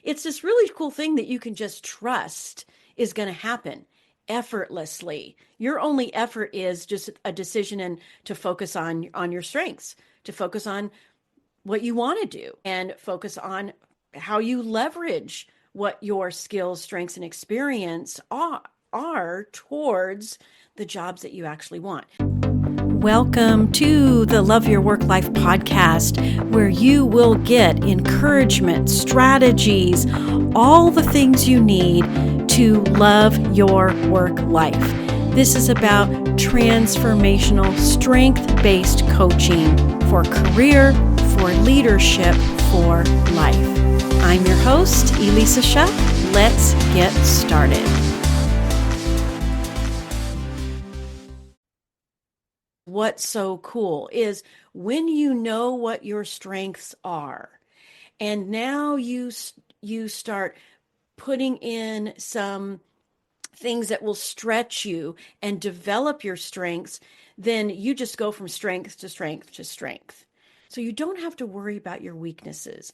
it's this really cool thing that you can just trust is going to happen effortlessly. Your only effort is just a decision and to focus on your strengths, to focus on what you want to do and focus on how you leverage what your skills, strengths, and experience are towards the jobs that you actually want. Welcome to the Love Your Work Life podcast, where you will get encouragement, strategies, all the things you need to love your work life. This is about transformational, strength-based coaching for career, for leadership, for life. I'm your host, Elissa Shuck. Let's get started. What's so cool is when you know what your strengths are, and now you start putting in some things that will stretch you and develop your strengths, then you just go from strength to strength to strength. So you don't have to worry about your weaknesses.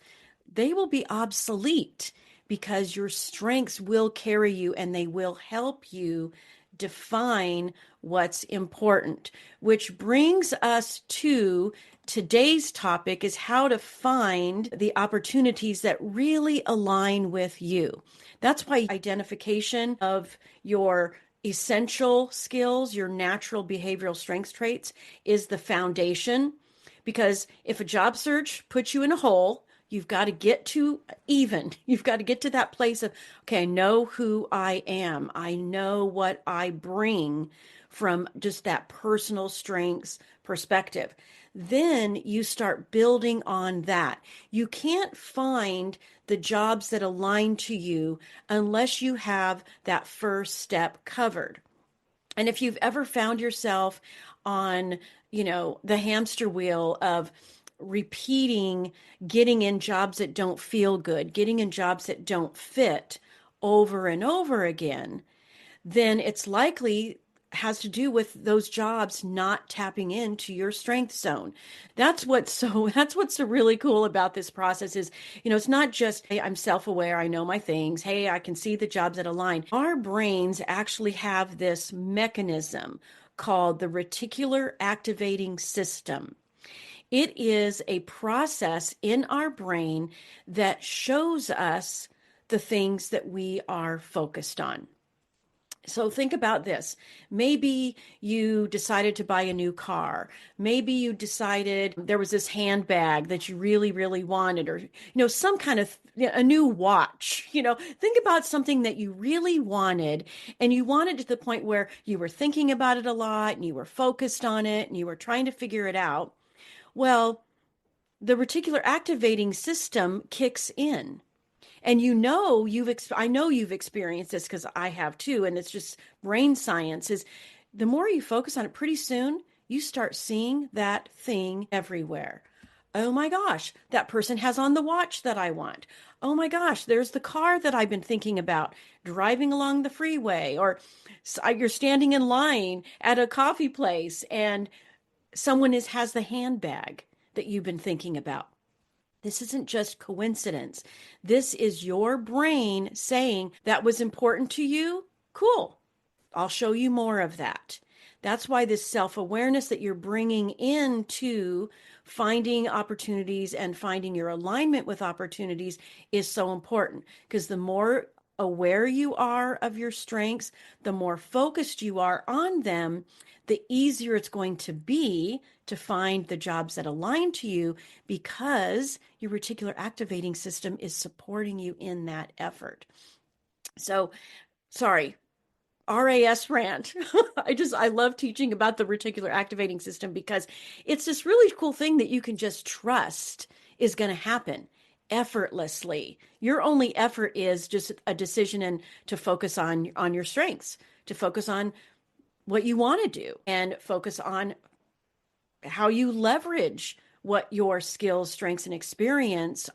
They will be obsolete because your strengths will carry you and they will help you define what's important, which brings us to today's topic is how to find the opportunities that really align with you. That's why identification of your essential skills, your natural behavioral strengths traits is the foundation. Because if a job search puts you in a hole, you've got to get to even. You've got to get to that place of, okay, I know who I am. I know what I bring from just that personal strengths perspective. Then you start building on that. You can't find the jobs that align to you unless you have that first step covered. And if you've ever found yourself on, the hamster wheel of repeating, getting in jobs that don't feel good, getting in jobs that don't fit over and over again, then it's likely has to do with those jobs not tapping into your strength zone. That's what's so really cool about this process is, it's not just, hey, I'm self-aware, I know my things, hey, I can see the jobs that align. Our brains actually have this mechanism called the reticular activating system. It is a process in our brain that shows us the things that we are focused on. So think about this. Maybe you decided to buy a new car. Maybe you decided there was this handbag that you really, really wanted, or, some kind of a new watch. Think about something that you really wanted and you wanted to the point where you were thinking about it a lot and you were focused on it and you were trying to figure it out. Well, the reticular activating system kicks in. And I know you've experienced this because I have too, and it's just brain science is the more you focus on it, pretty soon you start seeing that thing everywhere. Oh my gosh, that person has on the watch that I want. Oh my gosh, there's the car that I've been thinking about driving along the freeway, or you're standing in line at a coffee place and someone has the handbag that you've been thinking about. This isn't just coincidence. This is your brain saying that was important to you. Cool. I'll show you more of that. That's why this self-awareness that you're bringing into finding opportunities and finding your alignment with opportunities is so important, because the more aware you are of your strengths, the more focused you are on them, the easier it's going to be to find the jobs that align to you, because your reticular activating system is supporting you in that effort. So, sorry, RAS rant. I love teaching about the reticular activating system because it's this really cool thing that you can just trust is going to happen effortlessly. Your only effort is just a decision and to focus on your strengths, to focus on what you want to do and focus on how you leverage what your skills, strengths, and experience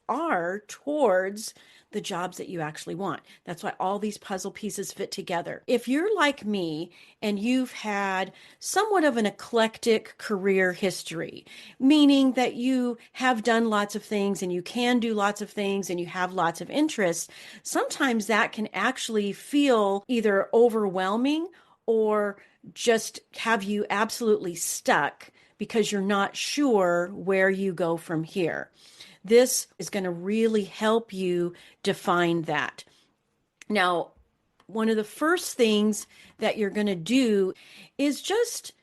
are towards the jobs that you actually want. That's why all these puzzle pieces fit together. If you're like me and you've had somewhat of an eclectic career history, meaning that you have done lots of things and you can do lots of things and you have lots of interests, sometimes that can actually feel either overwhelming or just have you absolutely stuck because you're not sure where you go from here. This is going to really help you define that. Now, one of the first things that you're going to do is just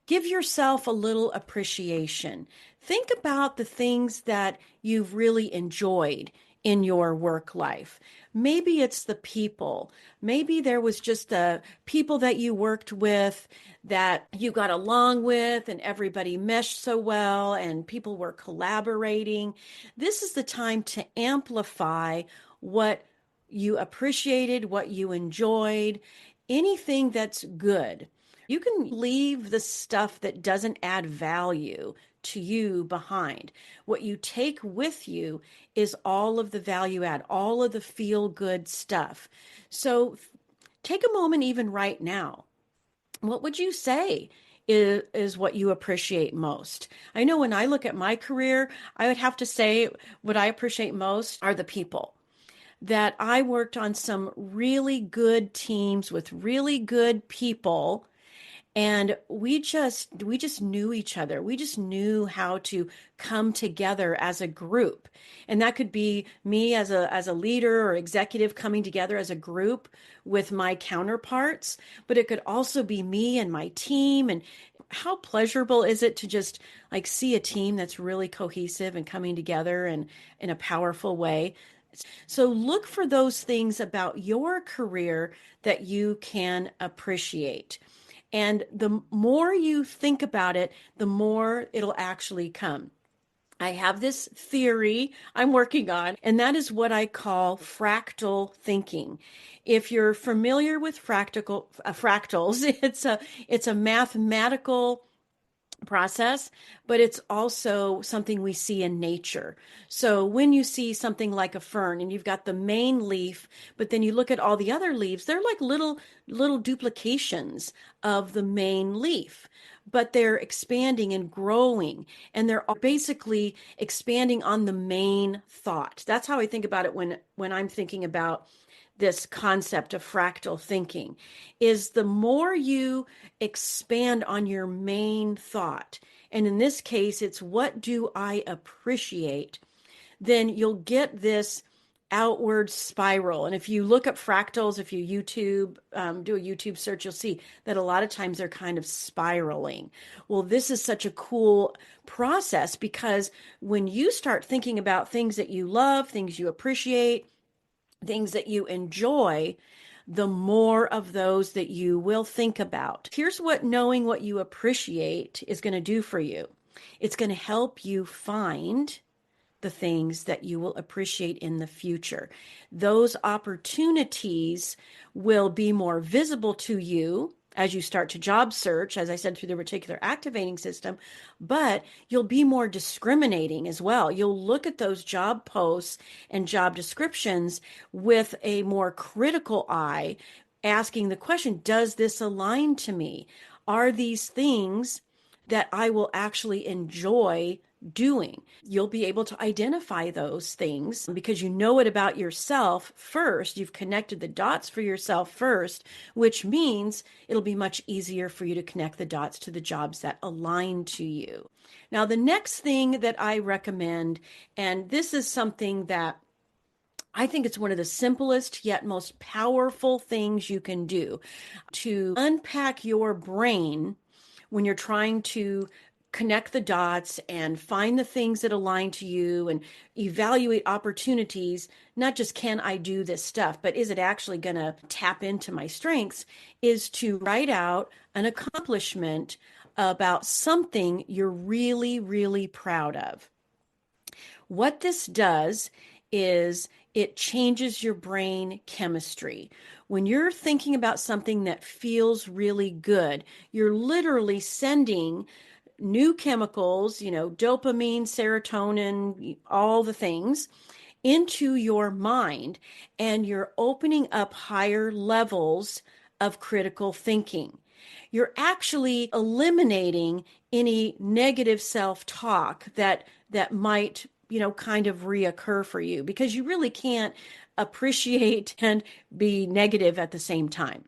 give yourself a little appreciation. Think about the things that you've really enjoyed in your work life. Maybe it's the people. Maybe there was just the people that you worked with that you got along with and everybody meshed so well and people were collaborating. This is the time to amplify what you appreciated, what you enjoyed, anything that's good. You can leave the stuff that doesn't add value to you behind. What you take with you is all of the value add, all of the feel good stuff. So take a moment, even right now. What would you say is what you appreciate most? I know when I look at my career, I would have to say what I appreciate most are the people that I worked on some really good teams with really good people, and we just knew each other. We just knew how to come together as a group. And that could be me as a leader or executive coming together as a group with my counterparts, but it could also be me and my team. And how pleasurable is it to just like see a team that's really cohesive and coming together and in a powerful way? So look for those things about your career that you can appreciate. And the more you think about it, the more it'll actually come. I have this theory I'm working on, and that is what I call fractal thinking. If you're familiar with fractals, it's a mathematical process, but it's also something we see in nature. So when you see something like a fern and you've got the main leaf, but then you look at all the other leaves, they're like little duplications of the main leaf. But they're expanding and growing, and they're basically expanding on the main thought. That's how I think about it when I'm thinking about this concept of fractal thinking is the more you expand on your main thought, and in this case, it's what do I appreciate, then you'll get this outward spiral. And if you look up fractals, if you do a YouTube search, you'll see that a lot of times they're kind of spiraling. Well, this is such a cool process because when you start thinking about things that you love, things you appreciate, things that you enjoy, the more of those that you will think about. Here's what knowing what you appreciate is going to do for you. It's going to help you find the things that you will appreciate in the future. Those opportunities will be more visible to you as you start to job search, as I said, through the reticular activating system, but you'll be more discriminating as well. You'll look at those job posts and job descriptions with a more critical eye, asking the question, does this align to me? Are these things that I will actually enjoy doing? You'll be able to identify those things because you know it about yourself first. You've connected the dots for yourself first, which means it'll be much easier for you to connect the dots to the jobs that align to you. Now, the next thing that I recommend, and this is something that I think it's one of the simplest yet most powerful things you can do to unpack your brain when you're trying to connect the dots and find the things that align to you and evaluate opportunities, not just can I do this stuff, but is it actually going to tap into my strengths, is to write out an accomplishment about something you're really, really proud of. What this does is it changes your brain chemistry. When you're thinking about something that feels really good, you're literally sending new chemicals, dopamine, serotonin, all the things into your mind, and you're opening up higher levels of critical thinking. You're actually eliminating any negative self-talk that might, kind of reoccur for you, because you really can't appreciate and be negative at the same time.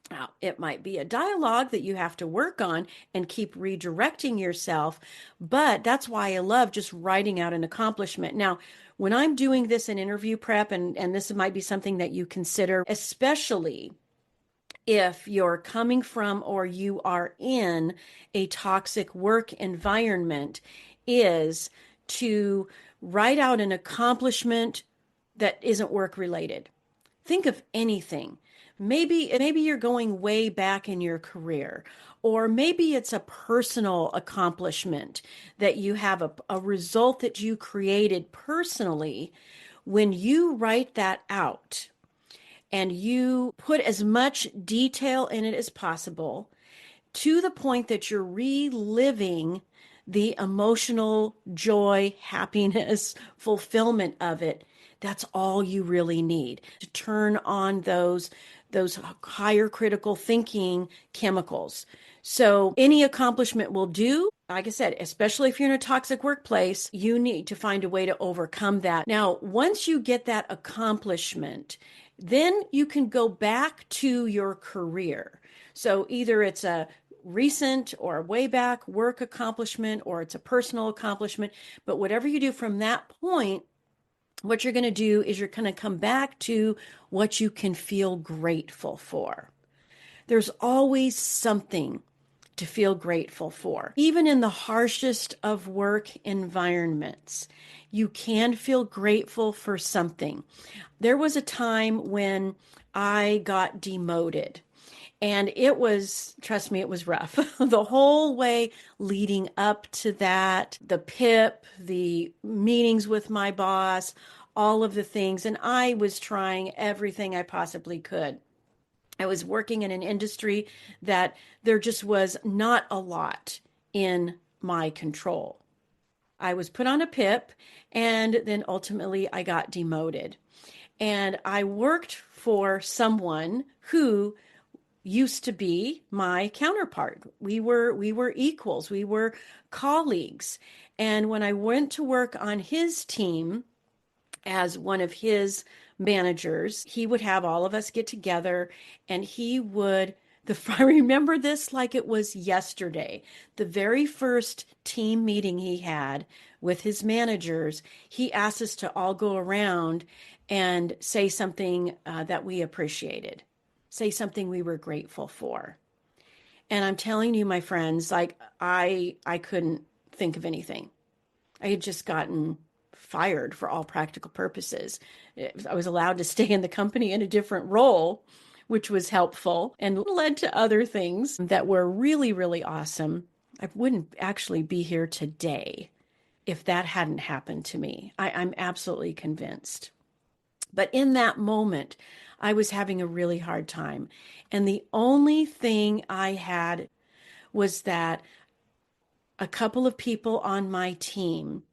Now, it might be a dialogue that you have to work on and keep redirecting yourself, but that's why I love just writing out an accomplishment. Now, when I'm doing this in interview prep, and this might be something that you consider, especially if you're coming from or you are in a toxic work environment, is to write out an accomplishment that isn't work related. Think of anything. Maybe you're going way back in your career, or maybe it's a personal accomplishment that you have, a result that you created personally. When you write that out and you put as much detail in it as possible, to the point that you're reliving the emotional joy, happiness, fulfillment of it, that's all you really need to turn on those higher critical thinking chemicals. So any accomplishment will do. Like I said, especially if you're in a toxic workplace, you need to find a way to overcome that. Now, once you get that accomplishment, then you can go back to your career. So either it's a recent or way back work accomplishment, or it's a personal accomplishment. But whatever you do from that point, what you're going to do is you're going to come back to what you can feel grateful for. There's always something to feel grateful for. Even in the harshest of work environments, you can feel grateful for something. There was a time when I got demoted. And it was, trust me, it was rough. The whole way leading up to that, the PIP, the meetings with my boss, all of the things. And I was trying everything I possibly could. I was working in an industry that there just was not a lot in my control. I was put on a PIP, and then ultimately I got demoted. And I worked for someone who used to be my counterpart. We were equals. We were colleagues. And when I went to work on his team as one of his managers, he would have all of us get together, and he would I remember this like it was yesterday. The very first team meeting he had with his managers, he asked us to all go around and say something that we appreciated, say something we were grateful for. And I'm telling you, my friends, like I couldn't think of anything. I had just gotten fired for all practical purposes. I was allowed to stay in the company in a different role, which was helpful and led to other things that were really, really awesome. I wouldn't actually be here today if that hadn't happened to me. I'm absolutely convinced. But in that moment, I was having a really hard time. And the only thing I had was that a couple of people on my team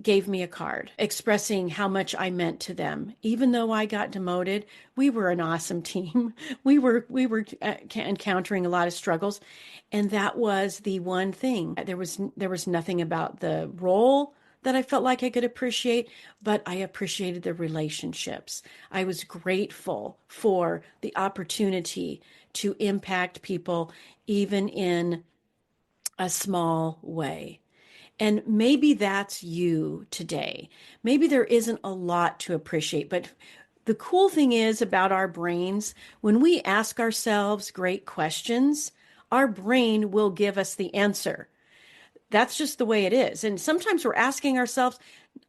gave me a card expressing how much I meant to them. Even though I got demoted, we were an awesome team. We were encountering a lot of struggles, and that was the one thing. There was nothing about the role that I felt like I could appreciate, but I appreciated the relationships. I was grateful for the opportunity to impact people, even in a small way. And maybe that's you today. Maybe there isn't a lot to appreciate, but the cool thing is about our brains, when we ask ourselves great questions, our brain will give us the answer. That's just the way it is. And sometimes we're asking ourselves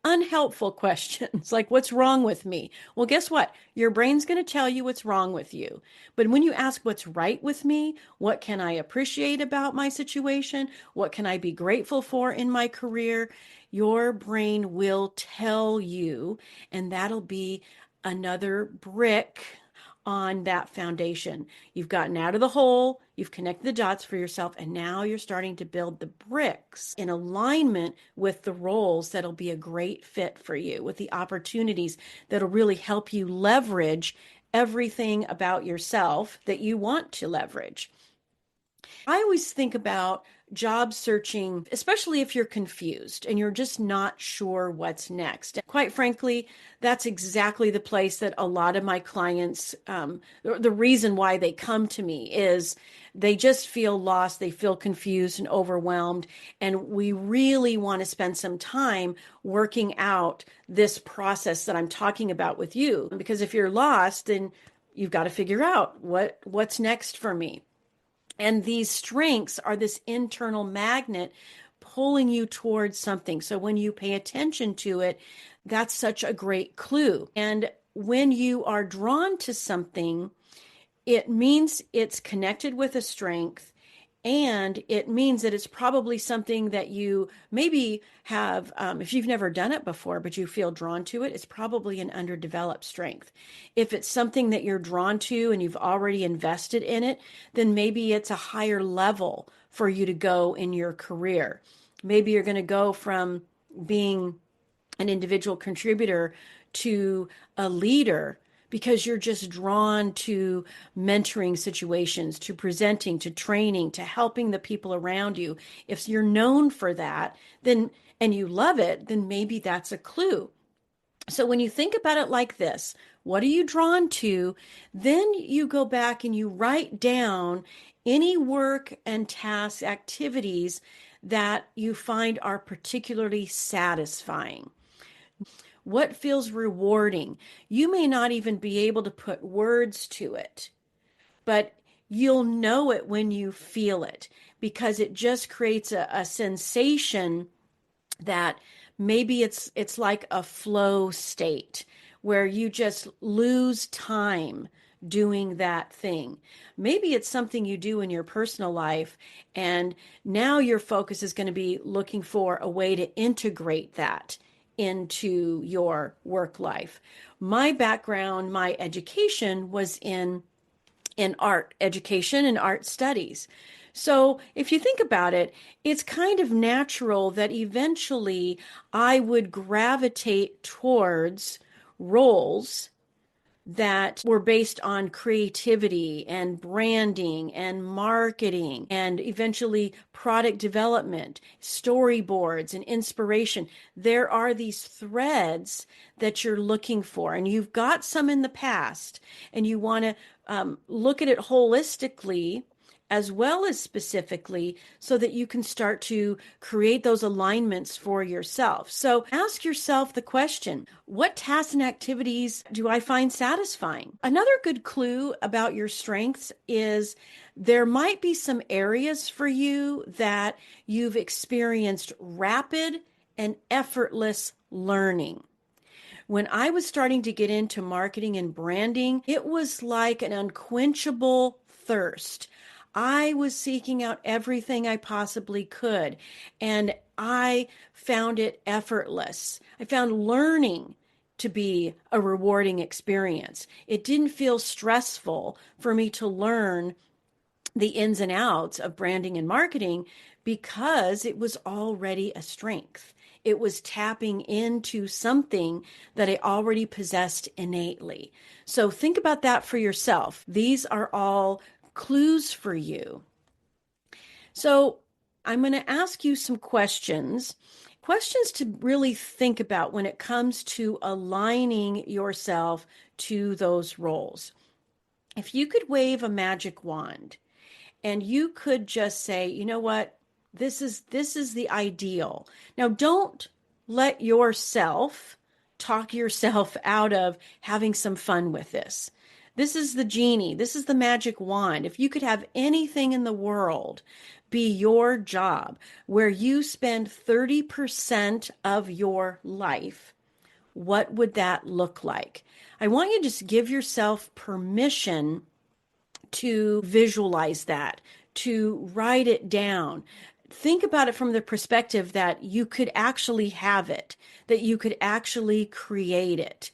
unhelpful questions like, what's wrong with me? Well, guess what? Your brain's going to tell you what's wrong with you. But when you ask what's right with me, what can I appreciate about my situation? What can I be grateful for in my career? Your brain will tell you, and that'll be another brick on that foundation. You've gotten out of the hole, you've connected the dots for yourself, and now you're starting to build the bricks in alignment with the roles that'll be a great fit for you, with the opportunities that'll really help you leverage everything about yourself that you want to leverage. I always think about job searching, especially if you're confused and you're just not sure what's next. Quite frankly, that's exactly the place that a lot of my clients, the reason why they come to me is they just feel lost, they feel confused and overwhelmed. And we really want to spend some time working out this process that I'm talking about with you. Because if you're lost, then you've got to figure out what's next for me. And these strengths are this internal magnet pulling you towards something. So when you pay attention to it, that's such a great clue. And when you are drawn to something, it means it's connected with a strength, and it means that it's probably something that you maybe have, if you've never done it before, but you feel drawn to it, it's probably an underdeveloped strength. If it's something that you're drawn to and you've already invested in it, then maybe it's a higher level for you to go in your career. Maybe you're going to go from being an individual contributor to a leader because you're just drawn to mentoring situations, to presenting, to training, to helping the people around you. If you're known for that, then and you love it, then maybe that's a clue. So when you think about it like this, what are you drawn to? Then you go back and you write down any work and task activities that you find are particularly satisfying. What feels rewarding? You may not even be able to put words to it, but you'll know it when you feel it because it just creates a sensation that maybe it's like a flow state where you just lose time doing that thing. Maybe it's something you do in your personal life, and now your focus is going to be looking for a way to integrate that into your work life. My background, my education was in art education and art studies. So if you think about it, it's kind of natural that eventually I would gravitate towards roles that were based on creativity and branding and marketing and eventually product development, storyboards and inspiration. There are these threads that you're looking for, and you've got some in the past, and you want to look at it holistically as well as specifically so that you can start to create those alignments for yourself. So ask yourself the question, what tasks and activities do I find satisfying? Another good clue about your strengths is there might be some areas for you that you've experienced rapid and effortless learning. When I was starting to get into marketing and branding, it was like an unquenchable thirst. I was seeking out everything I possibly could, and I found it effortless. I found learning to be a rewarding experience. It didn't feel stressful for me to learn the ins and outs of branding and marketing because it was already a strength. It was tapping into something that I already possessed innately. So think about that for yourself. These are all clues for you. So I'm going to ask you some questions to really think about when it comes to aligning yourself to those roles. If you could wave a magic wand and you could just say, you know what, this is the ideal. Now, don't let yourself talk yourself out of having some fun with this. This is the genie. This is the magic wand. If you could have anything in the world be your job where you spend 30% of your life, what would that look like? I want you to just give yourself permission to visualize that, to write it down. Think about it from the perspective that you could actually have it, that you could actually create it.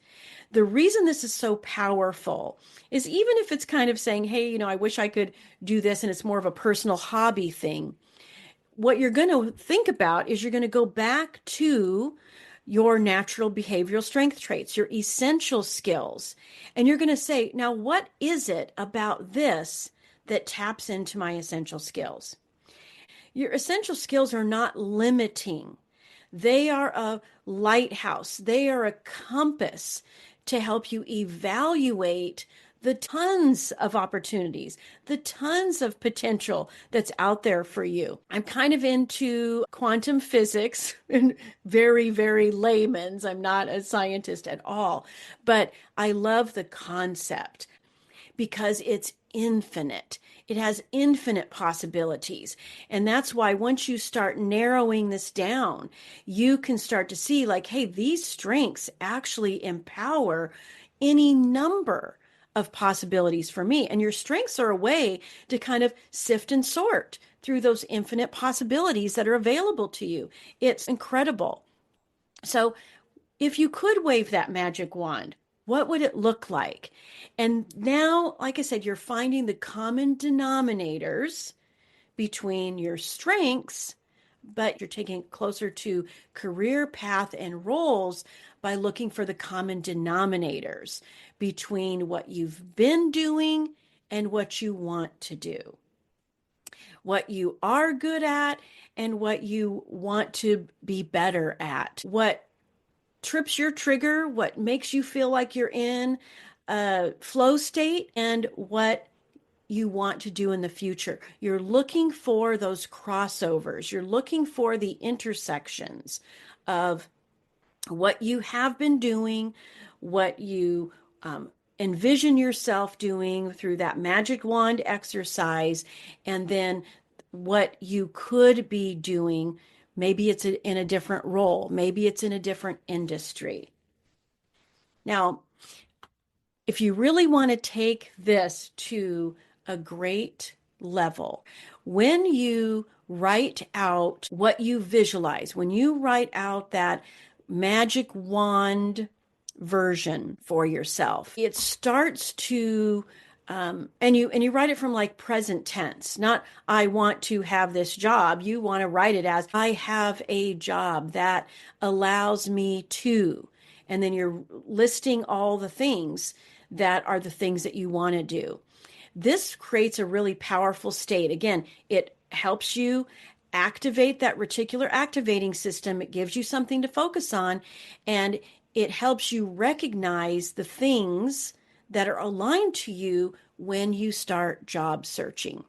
The reason this is so powerful is even if it's kind of saying, hey, I wish I could do this and it's more of a personal hobby thing, what you're going to think about is you're going to go back to your natural behavioral strength traits, your essential skills. And you're going to say, now, what is it about this that taps into my essential skills? Your essential skills are not limiting. They are a lighthouse. They are a compass to help you evaluate the tons of opportunities, the tons of potential that's out there for you. I'm kind of into quantum physics and very, very layman's. I'm not a scientist at all, but I love the concept because it's infinite. It has infinite possibilities. And that's why once you start narrowing this down, you can start to see like, hey, these strengths actually empower any number of possibilities for me. And your strengths are a way to kind of sift and sort through those infinite possibilities that are available to you. It's incredible. So if you could wave that magic wand, what would it look like? And now, like I said, you're finding the common denominators between your strengths, but you're taking it closer to career path and roles by looking for the common denominators between what you've been doing and what you want to do, what you are good at and what you want to be better at, what trips your trigger, what makes you feel like you're in a flow state, and what you want to do in the future. You're looking for those crossovers. You're looking for the intersections of what you have been doing, what you envision yourself doing through that magic wand exercise, and then what you could be doing. Maybe it's in a different role, maybe it's in a different industry. Now, if you really want to take this to a great level, when you write out what you visualize, when you write out that magic wand version for yourself, it starts to and you write it from like present tense, not I want to have this job. You want to write it as I have a job that allows me to, and then you're listing all the things that are the things that you want to do. This creates a really powerful state. Again, it helps you activate that reticular activating system. It gives you something to focus on, and it helps you recognize the things that are aligned to you when you start job searching.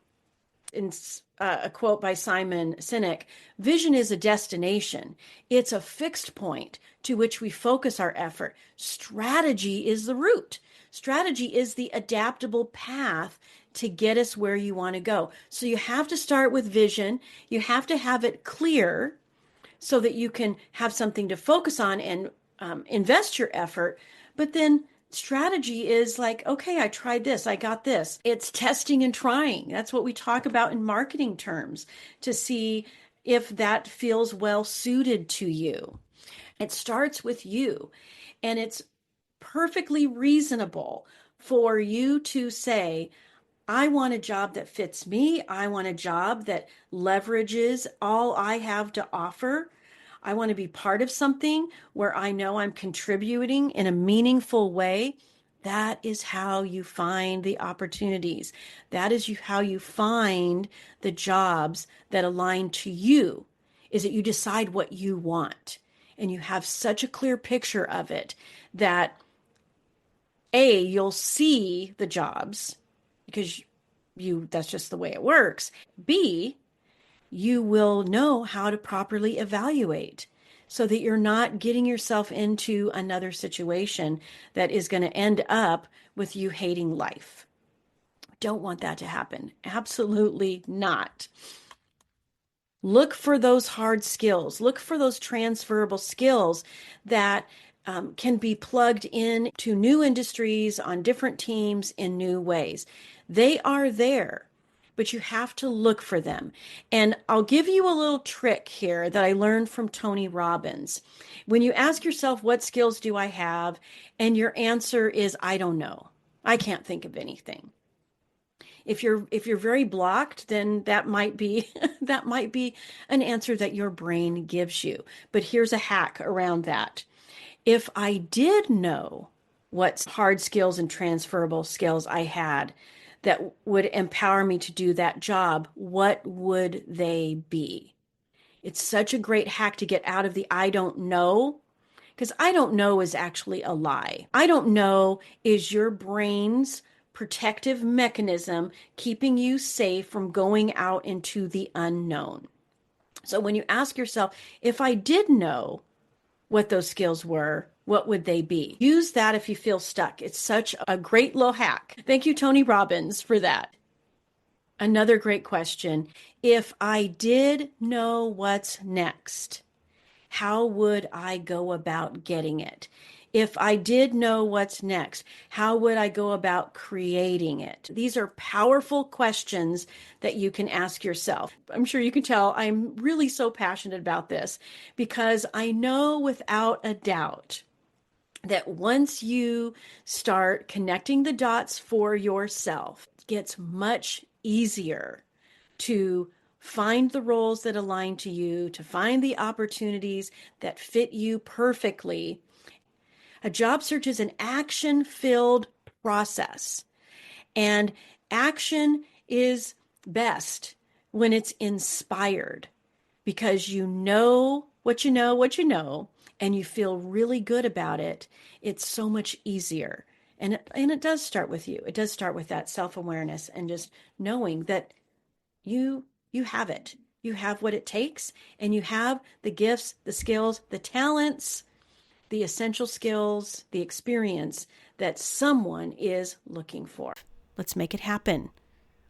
In a quote by Simon Sinek, vision is a destination. It's a fixed point to which we focus our effort. Strategy is the route. Strategy is the adaptable path to get us where you want to go. So you have to start with vision. You have to have it clear so that you can have something to focus on and invest your effort. But then strategy is like, okay, I tried this, I got this. It's testing and trying. That's what we talk about in marketing terms to see if that feels well suited to you. It starts with you, and it's perfectly reasonable for you to say, I want a job that fits me. I want a job that leverages all I have to offer. I want to be part of something where I know I'm contributing in a meaningful way. That is how you find the opportunities. That is how you find the jobs that align to you, is that you decide what you want. And you have such a clear picture of it that A, you'll see the jobs because that's just the way it works. B, you will know how to properly evaluate so that you're not getting yourself into another situation that is going to end up with you hating life. Don't want that to happen. Absolutely not. Look for those hard skills. Look for those transferable skills that can be plugged in to new industries on different teams in new ways. They are there. but you have to look for them. And I'll give you a little trick here that I learned from Tony Robbins. When you ask yourself, what skills do I have? And your answer is, I don't know. I can't think of anything. If you're very blocked, then that might be that might be an answer that your brain gives you. But here's a hack around that. If I did know what hard skills and transferable skills I had that would empower me to do that job, what would they be? It's such a great hack to get out of the I don't know, because I don't know is actually a lie. I don't know is your brain's protective mechanism keeping you safe from going out into the unknown. So when you ask yourself, if I did know what those skills were, what would they be? Use that if you feel stuck. It's such a great little hack. Thank you, Tony Robbins, for that. Another great question. If I did know what's next, how would I go about getting it? If I did know what's next, how would I go about creating it? These are powerful questions that you can ask yourself. I'm sure you can tell I'm really so passionate about this because I know without a doubt that once you start connecting the dots for yourself, it gets much easier to find the roles that align to you, to find the opportunities that fit you perfectly. A job search is an action-filled process, and action is best when it's inspired because you know, and you feel really good about it. It's so much easier. And it does start with you. It does start with that self-awareness and just knowing that you have it. You have what it takes, and you have the gifts, the skills, the talents, the essential skills, the experience that someone is looking for. Let's make it happen.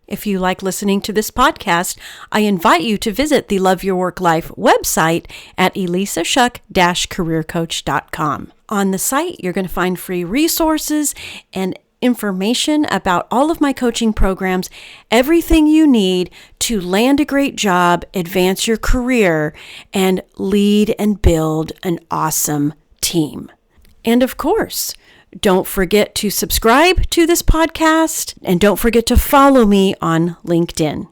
If you like listening to this podcast, I invite you to visit the Love Your Work Life website at elissashuck-careercoach.com. On the site, you're going to find free resources and information about all of my coaching programs, everything you need to land a great job, advance your career, and lead and build an awesome team. And of course, don't forget to subscribe to this podcast and don't forget to follow me on LinkedIn.